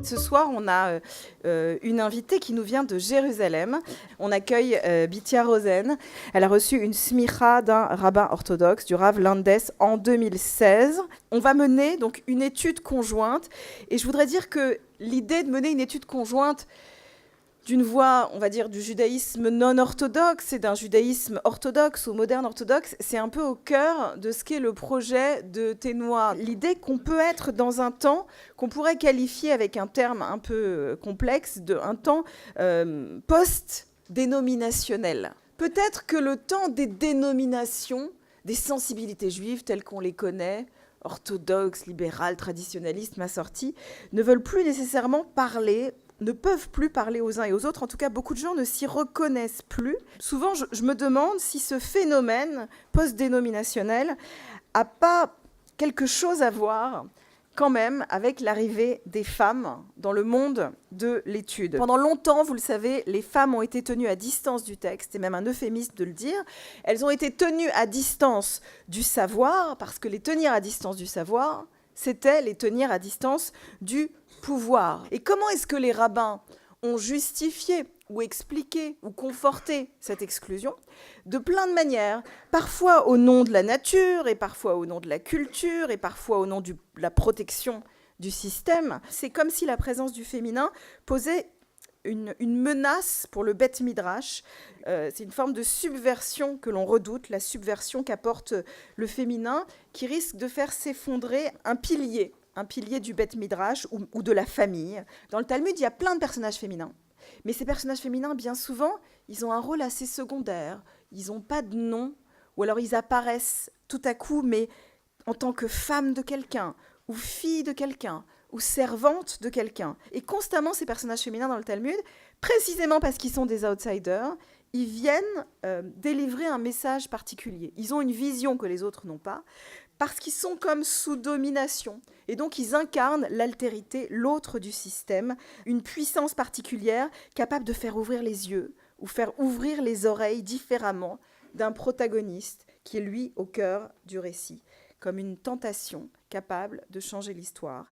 Ce soir, on a une invitée qui nous vient de Jérusalem. On accueille Bitya Rosen. Elle a reçu une smicha d'un rabbin orthodoxe, du Rav Landes, en 2016. On va mener donc une étude conjointe. Et je voudrais dire que l'idée de mener une étude conjointe d'une voie, on va dire, du judaïsme non orthodoxe et d'un judaïsme orthodoxe ou moderne orthodoxe, c'est un peu au cœur de ce qu'est le projet de Ténois. L'idée qu'on peut être dans un temps qu'on pourrait qualifier avec un terme un peu complexe, un temps post-dénominationnel. Peut-être que le temps des dénominations, des sensibilités juives telles qu'on les connaît, orthodoxes, libérales, traditionnalistes, massortis, ne veulent plus nécessairement ne peuvent plus parler aux uns et aux autres. En tout cas, beaucoup de gens ne s'y reconnaissent plus. Souvent, je me demande si ce phénomène post-dénominationnel n'a pas quelque chose à voir quand même avec l'arrivée des femmes dans le monde de l'étude. Pendant longtemps, vous le savez, les femmes ont été tenues à distance du texte, c'est même un euphémisme de le dire. Elles ont été tenues à distance du savoir, parce que les tenir à distance du savoir, c'était les tenir à distance du pouvoir. Et comment est-ce que les rabbins ont justifié ou expliqué ou conforté cette exclusion? De plein de manières, parfois au nom de la nature, et parfois au nom de la culture, et parfois au nom de la protection du système. C'est comme si la présence du féminin posait une menace pour le Beth Midrash. C'est une forme de subversion que l'on redoute, la subversion qu'apporte le féminin, qui risque de faire s'effondrer un pilier du Beth Midrash ou de la famille. Dans le Talmud, il y a plein de personnages féminins. Mais ces personnages féminins, bien souvent, ils ont un rôle assez secondaire. Ils n'ont pas de nom, ou alors ils apparaissent tout à coup, mais en tant que femme de quelqu'un, ou fille de quelqu'un, ou servante de quelqu'un. Et constamment, ces personnages féminins dans le Talmud, précisément parce qu'ils sont des outsiders, ils viennent délivrer un message particulier. Ils ont une vision que les autres n'ont pas, parce qu'ils sont comme sous domination. Et donc, ils incarnent l'altérité, l'autre du système, une puissance particulière capable de faire ouvrir les yeux ou faire ouvrir les oreilles différemment d'un protagoniste qui est, lui, au cœur du récit, comme une tentation capable de changer l'histoire.